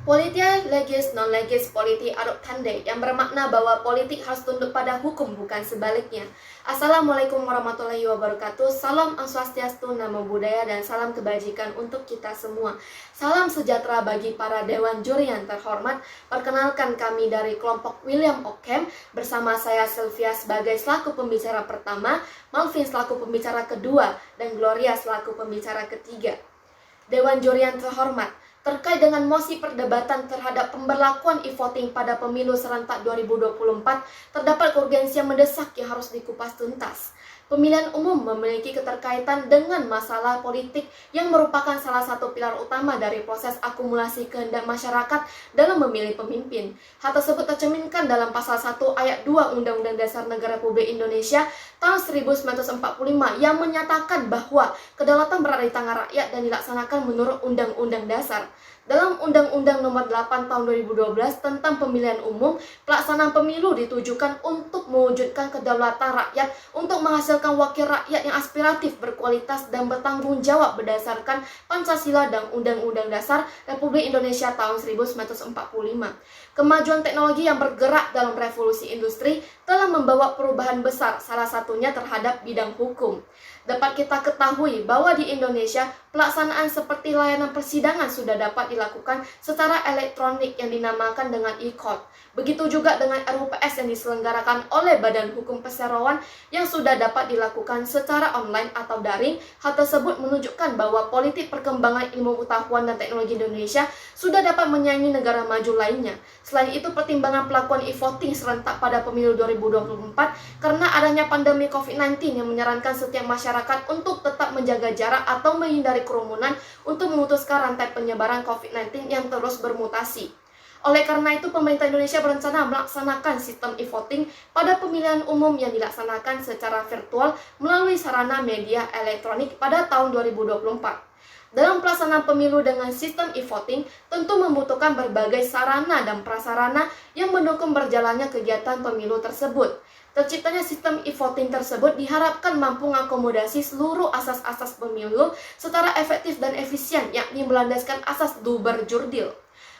Politia legis non legis politi adop tande, yang bermakna bahwa politik harus tunduk pada hukum bukan sebaliknya. Assalamualaikum warahmatullahi wabarakatuh. Salam Om Swastiastu, Namo Buddhaya, dan salam kebajikan untuk kita semua. Salam sejahtera bagi para dewan juri yang terhormat. Perkenalkan, kami dari kelompok William Ockham, bersama saya Sylvia sebagai selaku pembicara pertama, Malvin selaku pembicara kedua, dan Gloria selaku pembicara ketiga. Dewan juri yang terhormat, terkait dengan mosi perdebatan terhadap pemberlakuan e-voting pada pemilu serentak 2024, terdapat urgensi yang mendesak yang harus dikupas tuntas. Pemilihan umum memiliki keterkaitan dengan masalah politik yang merupakan salah satu pilar utama dari proses akumulasi kehendak masyarakat dalam memilih pemimpin. Hal tersebut tercerminkan dalam pasal 1 ayat 2 Undang-Undang Dasar Negara Republik Indonesia tahun 1945 yang menyatakan bahwa kedaulatan berada di tangan rakyat dan dilaksanakan menurut Undang-Undang Dasar. Dalam Undang-Undang Nomor 8 Tahun 2012 tentang Pemilihan Umum, pelaksanaan pemilu ditujukan untuk mewujudkan kedaulatan rakyat untuk menghasilkan wakil rakyat yang aspiratif, berkualitas, dan bertanggung jawab berdasarkan Pancasila dan Undang-Undang Dasar Republik Indonesia tahun 1945. Kemajuan teknologi yang bergerak dalam revolusi industri telah membawa perubahan besar, salah satunya terhadap bidang hukum. Dapat kita ketahui bahwa di Indonesia, pelaksanaan seperti layanan persidangan sudah dapat dilakukan secara elektronik yang dinamakan dengan e-court. Begitu juga dengan RUPS yang diselenggarakan oleh Badan Hukum Perseroan yang sudah dapat dilakukan secara online atau daring. Hal tersebut menunjukkan bahwa politik perkembangan ilmu pengetahuan dan teknologi Indonesia sudah dapat menyaingi negara maju lainnya. Selain itu, pertimbangan pelakuan e-voting serentak pada pemilu 2024 karena adanya pandemi COVID-19 yang menyarankan setiap masyarakat untuk tetap menjaga jarak atau menghindari kerumunan untuk memutuskan rantai penyebaran COVID-19 yang terus bermutasi. Oleh karena itu, pemerintah Indonesia berencana melaksanakan sistem e-voting pada pemilihan umum yang dilaksanakan secara virtual melalui sarana media elektronik pada tahun 2024. Dalam pelaksanaan pemilu dengan sistem e-voting tentu membutuhkan berbagai sarana dan prasarana yang mendukung berjalannya kegiatan pemilu tersebut. Terciptanya sistem e-voting tersebut diharapkan mampu mengakomodasi seluruh asas-asas pemilu secara efektif dan efisien, yakni melandaskan asas du berjurdil.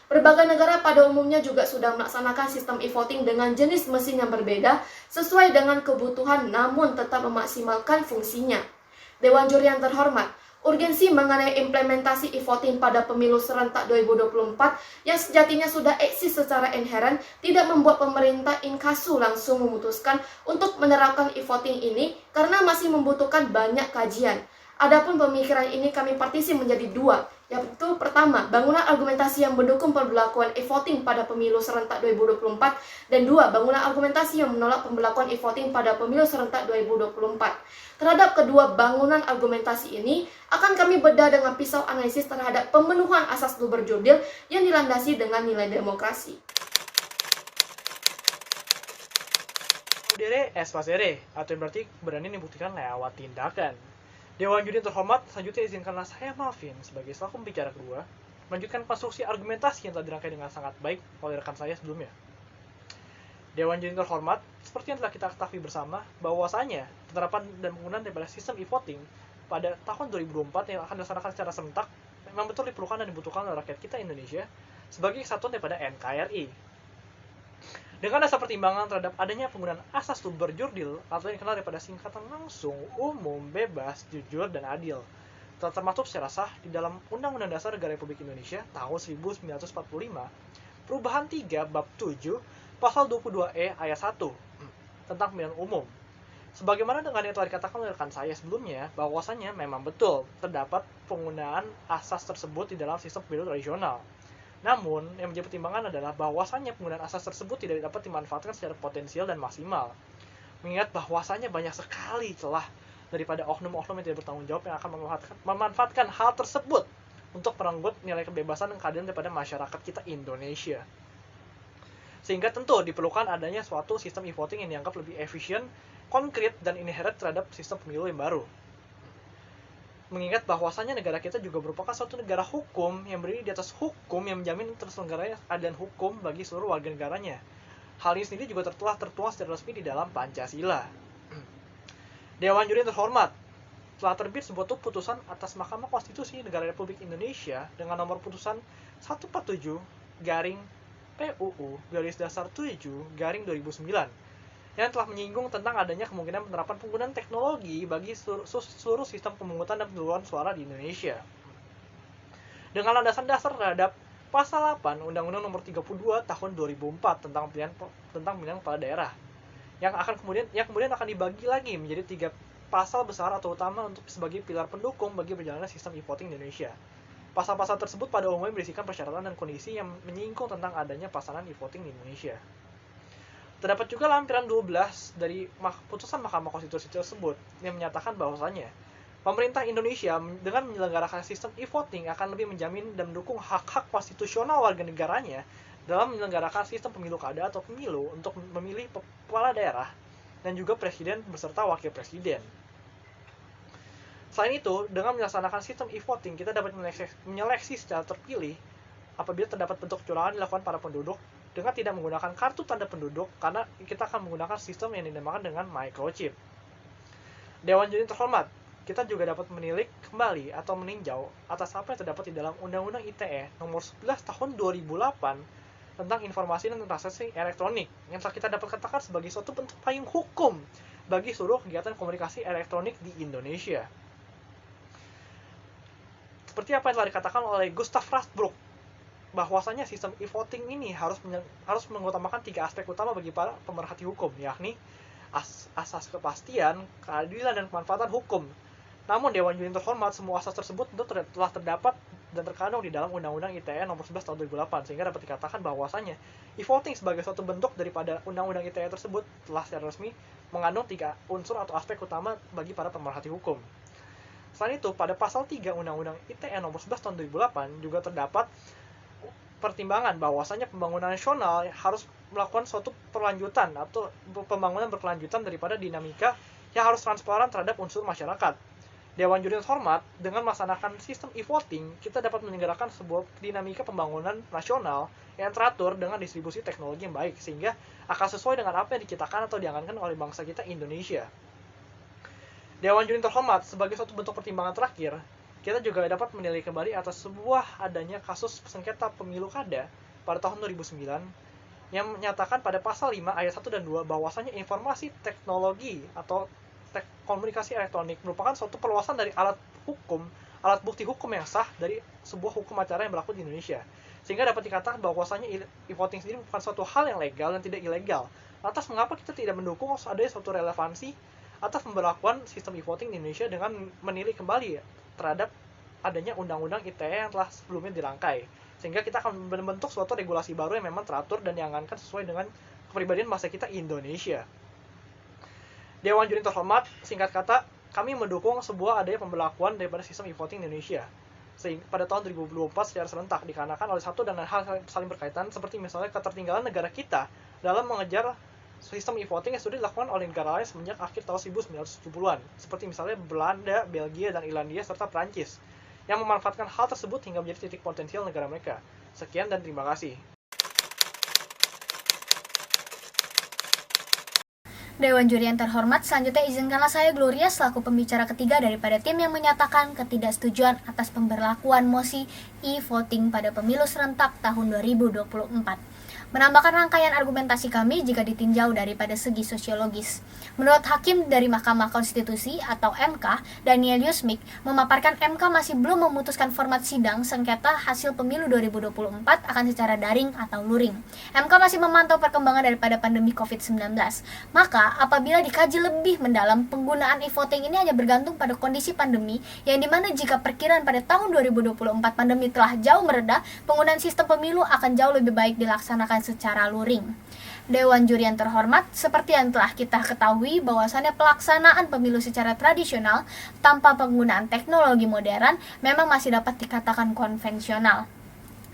Berbagai negara pada umumnya juga sudah melaksanakan sistem e-voting dengan jenis mesin yang berbeda sesuai dengan kebutuhan namun tetap memaksimalkan fungsinya. Dewan juri yang terhormat, urgensi mengenai implementasi e-voting pada pemilu serentak 2024 yang sejatinya sudah eksis secara inheren tidak membuat pemerintah inkasu langsung memutuskan untuk menerapkan e-voting ini karena masih membutuhkan banyak kajian. Adapun pemikiran ini kami partisi menjadi dua, yaitu pertama, bangunan argumentasi yang mendukung pemberlakuan e-voting pada pemilu serentak 2024, dan dua, bangunan argumentasi yang menolak pemberlakuan e-voting pada pemilu serentak 2024. Terhadap kedua bangunan argumentasi ini, akan kami bedah dengan pisau analisis terhadap pemenuhan asas du berjurdil yang dilandasi dengan nilai demokrasi. Dere es pasere, atau yang berarti berani membuktikan lewat tindakan. Dewan juri terhormat, selanjutnya izinkanlah saya Malvin sebagai selaku pembicara kedua melanjutkan konstruksi argumentasi yang telah dirangkai dengan sangat baik oleh rekan saya sebelumnya. Dewan juri terhormat, seperti yang telah kita ketahui bersama, bahwasanya penerapan dan penggunaan daripada sistem e-voting pada tahun 2024 yang akan dilaksanakan secara serentak memang betul diperlukan dan dibutuhkan oleh rakyat kita Indonesia sebagai kesatuan daripada NKRI. Dengan dasar pertimbangan terhadap adanya penggunaan asas du berjurdil atau yang dikenal daripada singkatan langsung, umum, bebas, jujur, dan adil, telah termaktub secara sah di dalam Undang-Undang Dasar Negara Republik Indonesia tahun 1945, perubahan 3 bab 7 pasal 22E ayat 1 tentang pemilihan umum. Sebagaimana dengan yang telah dikatakan oleh rekan saya sebelumnya, bahwasannya memang betul terdapat penggunaan asas tersebut di dalam sistem pemilu tradisional. Namun, yang menjadi pertimbangan adalah bahwasannya penggunaan asas tersebut tidak dapat dimanfaatkan secara potensial dan maksimal. Mengingat bahwasannya banyak sekali celah daripada oknum-oknum yang tidak bertanggung jawab yang akan memanfaatkan hal tersebut untuk merenggut nilai kebebasan dan keadilan daripada masyarakat kita Indonesia. Sehingga tentu diperlukan adanya suatu sistem e-voting yang dianggap lebih efisien, konkret, dan inherent terhadap sistem pemilu yang baru. Mengingat bahwasannya negara kita juga merupakan suatu negara hukum yang berdiri di atas hukum yang menjamin terselenggaranya keadilan hukum bagi seluruh warga negaranya. Hal ini sendiri juga telah tertuang secara resmi di dalam Pancasila. Dewan juri terhormat, telah terbit sebuah putusan atas Mahkamah Konstitusi Negara Republik Indonesia dengan nomor putusan 147 garing PUU garis datar 7 garing 2009 yang telah menyinggung tentang adanya kemungkinan penerapan penggunaan teknologi bagi seluruh sistem pemungutan dan pemungutan suara di Indonesia. Dengan landasan dasar terhadap Pasal 8 Undang-Undang Nomor 32 Tahun 2004 tentang pemilihan kepala daerah, yang kemudian akan dibagi lagi menjadi 3 pasal besar atau utama untuk sebagai pilar pendukung bagi berjalannya sistem e-voting di Indonesia. Pasal-pasal tersebut pada umumnya berisikan persyaratan dan kondisi yang menyinggung tentang adanya pasangan e-voting di Indonesia. Terdapat juga lampiran 12 dari putusan Mahkamah Konstitusi tersebut yang menyatakan bahwasannya pemerintah Indonesia dengan menyelenggarakan sistem e-voting akan lebih menjamin dan mendukung hak-hak konstitusional warga negaranya dalam menyelenggarakan sistem pemilu kada atau pemilu untuk memilih kepala daerah dan juga presiden beserta wakil presiden. Selain itu, dengan melaksanakan sistem e-voting, kita dapat menyeleksi secara terpilih apabila terdapat bentuk kecurangan dilakukan para penduduk dengan tidak menggunakan kartu tanda penduduk, karena kita akan menggunakan sistem yang dinamakan dengan microchip. Dewan Juri terhormat, kita juga dapat menilik kembali atau meninjau atas apa yang terdapat di dalam Undang-Undang ITE Nomor 11 Tahun 2008 tentang informasi dan transaksi elektronik yang telah kita dapat katakan sebagai suatu bentuk payung hukum bagi seluruh kegiatan komunikasi elektronik di Indonesia. Seperti apa yang telah dikatakan oleh Gustav Rasbrook, bahwasanya sistem e-voting ini harus mengutamakan 3 aspek utama bagi para pemerhati hukum, yakni asas kepastian, keadilan, dan kemanfaatan hukum. Namun Dewan Juri terhormat, semua asas tersebut tentu telah terdapat dan terkandung di dalam Undang-Undang ITE Nomor 11 Tahun 2008, sehingga dapat dikatakan bahwasanya e-voting sebagai suatu bentuk daripada Undang-Undang ITE tersebut telah secara resmi mengandung 3 unsur atau aspek utama bagi para pemerhati hukum. Selain itu, pada pasal 3 Undang-Undang ITE Nomor 11 Tahun 2008 juga terdapat pertimbangan bahwasanya pembangunan nasional harus melakukan suatu perlanjutan atau pembangunan berkelanjutan daripada dinamika yang harus transparan terhadap unsur masyarakat. Dewan Juri terhormat, dengan melaksanakan sistem e-voting, kita dapat menyelenggarakan sebuah dinamika pembangunan nasional yang teratur dengan distribusi teknologi yang baik, sehingga akan sesuai dengan apa yang diciptakan atau diangankan oleh bangsa kita Indonesia. Dewan Juri terhormat, sebagai suatu bentuk pertimbangan terakhir, kita juga dapat menilai kembali atas sebuah adanya kasus sengketa pemilu kada pada tahun 2009 yang menyatakan pada pasal 5 ayat 1 dan 2 bahwasanya informasi teknologi atau komunikasi elektronik merupakan suatu perluasan dari alat bukti hukum yang sah dari sebuah hukum acara yang berlaku di Indonesia. Sehingga dapat dikatakan bahwasanya e-voting sendiri bukan suatu hal yang legal dan tidak ilegal. Lantas mengapa kita tidak mendukung adanya suatu relevansi atas pemberlakuan sistem e-voting di Indonesia dengan menilai kembali terhadap adanya Undang-Undang ITE yang telah sebelumnya dirangkai, sehingga kita akan membentuk suatu regulasi baru yang memang teratur dan diangankan sesuai dengan kepribadian bangsa kita Indonesia. Dewan Juri terhormat, singkat kata, kami mendukung sebuah adanya pemberlakuan daripada sistem e-voting di Indonesia sehingga pada tahun 2024 secara serentak, dikarenakan oleh satu dan lain hal saling berkaitan, seperti misalnya ketertinggalan negara kita dalam mengejar sistem e-voting yang sudah dilakukan oleh negara lain semenjak akhir tahun 1970-an, seperti misalnya Belanda, Belgia, dan Irlandia, serta Prancis, yang memanfaatkan hal tersebut hingga menjadi titik potensial negara mereka. Sekian dan terima kasih. Dewan Juri yang terhormat, selanjutnya izinkanlah saya Gloria selaku pembicara ketiga daripada tim yang menyatakan ketidaksetujuan atas pemberlakuan mosi e-voting pada pemilu serentak tahun 2024. Menambahkan rangkaian argumentasi kami jika ditinjau daripada segi sosiologis. Menurut Hakim dari Mahkamah Konstitusi atau MK, Daniel Yusmik, memaparkan MK masih belum memutuskan format sidang sengketa hasil pemilu 2024 akan secara daring atau luring. MK masih memantau perkembangan daripada pandemi COVID-19. Maka, apabila dikaji lebih mendalam, penggunaan e-voting ini hanya bergantung pada kondisi pandemi, yang dimana jika perkiraan pada tahun 2024 pandemi telah jauh mereda, penggunaan sistem pemilu akan jauh lebih baik dilaksanakan secara luring. Dewan Juri yang terhormat, seperti yang telah kita ketahui bahwasannya pelaksanaan pemilu secara tradisional tanpa penggunaan teknologi modern memang masih dapat dikatakan konvensional.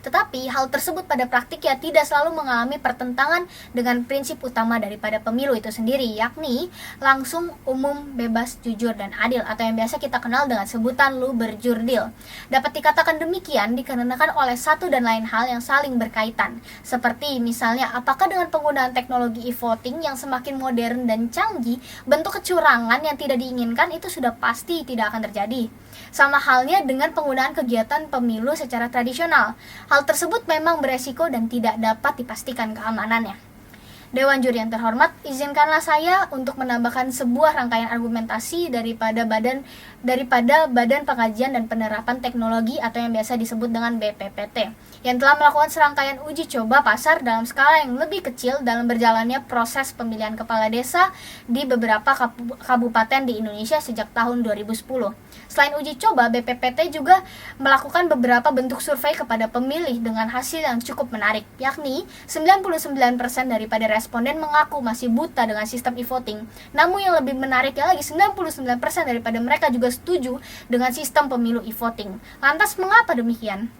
Tetapi hal tersebut pada praktiknya tidak selalu mengalami pertentangan dengan prinsip utama daripada pemilu itu sendiri, yakni langsung, umum, bebas, jujur, dan adil, atau yang biasa kita kenal dengan sebutan lu berjurdil. Dapat dikatakan demikian dikarenakan oleh satu dan lain hal yang saling berkaitan, seperti misalnya apakah dengan penggunaan teknologi e-voting yang semakin modern dan canggih, bentuk kecurangan yang tidak diinginkan itu sudah pasti tidak akan terjadi. Sama halnya dengan penggunaan kegiatan pemilu secara tradisional. Hal tersebut memang beresiko dan tidak dapat dipastikan keamanannya. Dewan Juri yang terhormat, izinkanlah saya untuk menambahkan sebuah rangkaian argumentasi daripada Badan Pengkajian dan Penerapan Teknologi atau yang biasa disebut dengan BPPT, yang telah melakukan serangkaian uji coba pasar dalam skala yang lebih kecil dalam berjalannya proses pemilihan kepala desa di beberapa kabupaten di Indonesia sejak tahun 2010. Selain uji coba, BPPT juga melakukan beberapa bentuk survei kepada pemilih dengan hasil yang cukup menarik, yakni 99% daripada responden mengaku masih buta dengan sistem e-voting. Namun yang lebih menariknya lagi, 99% daripada mereka juga setuju dengan sistem pemilu e-voting. Lantas mengapa demikian?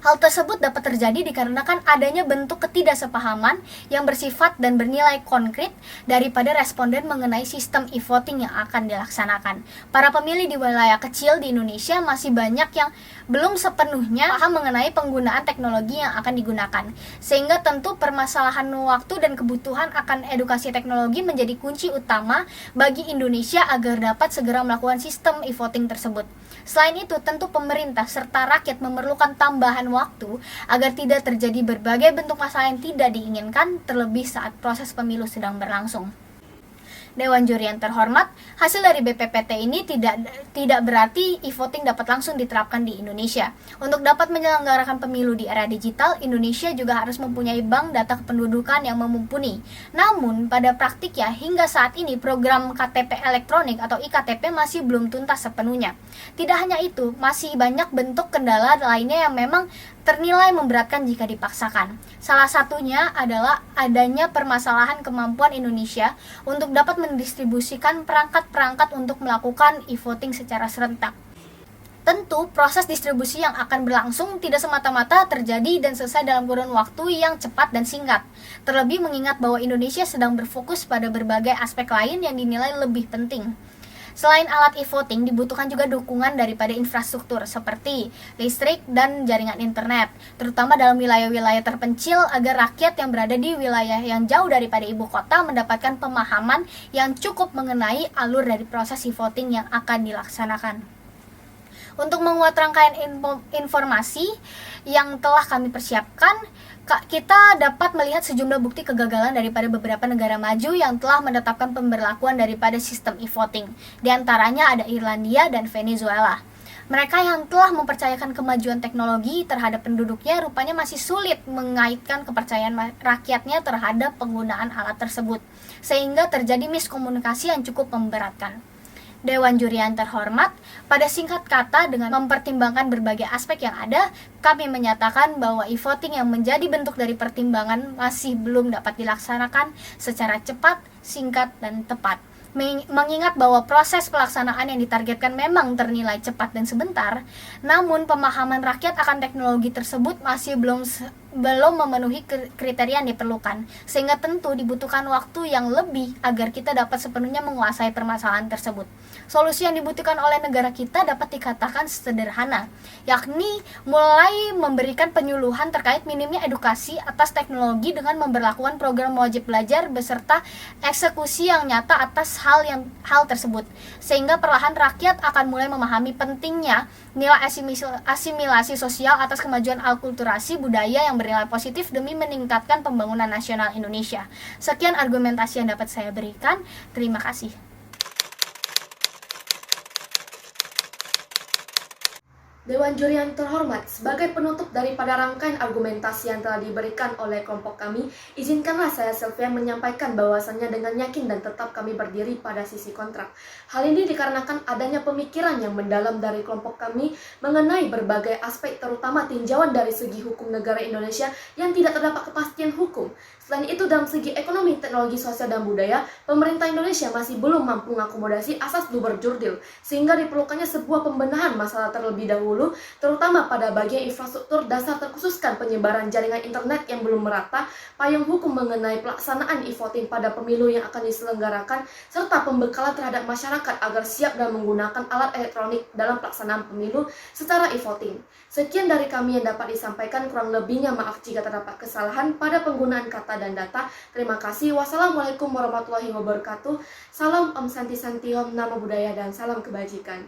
Hal tersebut dapat terjadi dikarenakan adanya bentuk ketidaksepahaman yang bersifat dan bernilai konkret daripada responden mengenai sistem e-voting yang akan dilaksanakan. Para pemilih di wilayah kecil di Indonesia masih banyak yang belum sepenuhnya paham mengenai penggunaan teknologi yang akan digunakan, sehingga tentu permasalahan waktu dan kebutuhan akan edukasi teknologi menjadi kunci utama bagi Indonesia agar dapat segera melakukan sistem e-voting tersebut. Selain itu, tentu pemerintah serta rakyat memerlukan tambahan waktu agar tidak terjadi berbagai bentuk masalah yang tidak diinginkan, terlebih saat proses pemilu sedang berlangsung. Dewan Juri yang terhormat, hasil dari BPPT ini tidak berarti e-voting dapat langsung diterapkan di Indonesia. Untuk dapat menyelenggarakan pemilu di era digital, Indonesia juga harus mempunyai bank data kependudukan yang mumpuni. Namun, pada praktiknya hingga saat ini program KTP elektronik atau iktp masih belum tuntas sepenuhnya. Tidak hanya itu, masih banyak bentuk kendala lainnya yang memang ternilai memberatkan jika dipaksakan. Salah satunya adalah adanya permasalahan kemampuan Indonesia untuk dapat mendistribusikan perangkat-perangkat untuk melakukan e-voting secara serentak. Tentu, proses distribusi yang akan berlangsung tidak semata-mata terjadi dan selesai dalam kurun waktu yang cepat dan singkat. Terlebih mengingat bahwa Indonesia sedang berfokus pada berbagai aspek lain yang dinilai lebih penting. Selain alat e-voting, dibutuhkan juga dukungan daripada infrastruktur seperti listrik dan jaringan internet, terutama dalam wilayah-wilayah terpencil agar rakyat yang berada di wilayah yang jauh daripada ibu kota mendapatkan pemahaman yang cukup mengenai alur dari proses e-voting yang akan dilaksanakan. Untuk menguat rangkaian informasi yang telah kami persiapkan, kita dapat melihat sejumlah bukti kegagalan daripada beberapa negara maju yang telah menetapkan pemberlakuan daripada sistem e-voting. Di antaranya ada Irlandia dan Venezuela. Mereka yang telah mempercayakan kemajuan teknologi terhadap penduduknya rupanya masih sulit mengaitkan kepercayaan rakyatnya terhadap penggunaan alat tersebut, sehingga terjadi miskomunikasi yang cukup memberatkan. Dewan Juri yang terhormat, pada singkat kata dengan mempertimbangkan berbagai aspek yang ada, kami menyatakan bahwa e-voting yang menjadi bentuk dari pertimbangan masih belum dapat dilaksanakan secara cepat, singkat, dan tepat. Mengingat bahwa proses pelaksanaan yang ditargetkan memang ternilai cepat dan sebentar, namun pemahaman rakyat akan teknologi tersebut masih belum memenuhi kriteria yang diperlukan, sehingga tentu dibutuhkan waktu yang lebih agar kita dapat sepenuhnya menguasai permasalahan tersebut. Solusi yang dibutuhkan oleh negara kita dapat dikatakan sederhana, yakni mulai memberikan penyuluhan terkait minimnya edukasi atas teknologi dengan memberlakukan program wajib belajar beserta eksekusi yang nyata atas hal tersebut, sehingga perlahan rakyat akan mulai memahami pentingnya nilai asimilasi sosial atas kemajuan akulturasi budaya yang bernilai positif demi meningkatkan pembangunan nasional Indonesia. Sekian argumentasi yang dapat saya berikan. Terima kasih. Dewan Juri yang terhormat, sebagai penutup daripada rangkaian argumentasi yang telah diberikan oleh kelompok kami, izinkanlah saya Sylvia menyampaikan bahwasannya dengan yakin dan tetap kami berdiri pada sisi kontrak. Hal ini dikarenakan adanya pemikiran yang mendalam dari kelompok kami mengenai berbagai aspek terutama tinjauan dari segi hukum negara Indonesia yang tidak terdapat kepastian hukum. Selain itu, dalam segi ekonomi, teknologi, sosial, dan budaya, pemerintah Indonesia masih belum mampu mengakomodasi asas duber jurdil, sehingga diperlukannya sebuah pembenahan masalah terlebih dahulu, terutama pada bagian infrastruktur dasar terkhususkan penyebaran jaringan internet yang belum merata, payung hukum mengenai pelaksanaan e-voting pada pemilu yang akan diselenggarakan, serta pembekalan terhadap masyarakat agar siap dan menggunakan alat elektronik dalam pelaksanaan pemilu secara e-voting. Sekian dari kami yang dapat disampaikan, kurang lebihnya maaf jika terdapat kesalahan pada penggunaan kata dan data. Terima kasih. Wassalamualaikum warahmatullahi wabarakatuh. Salam Om Santi Santi Om, Namo Buddhaya, dan salam kebajikan.